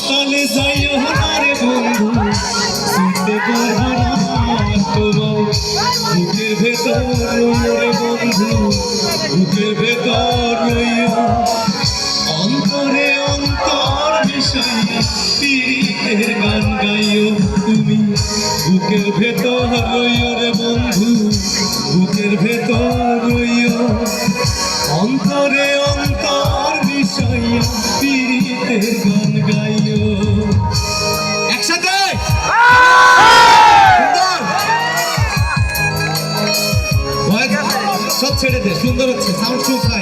তালে যাইও না রে বন্ধু শুনতে পারবো না তোমার বুকের ভেতর রে বন্ধু বুকের ভেতর রইও অন্তরে অন্তর মিশাইয়া পীড়িতের গান গাইও তুমি বুকের ভেতর রইও রে বন্ধু বুকের ভেতর রইও অন্তরে অন্তর মিশাইয়া পীড়িতের গান গাইও একসাথে সব ছেড়ে দে সুন্দর হচ্ছে সাউন্ড শুনতে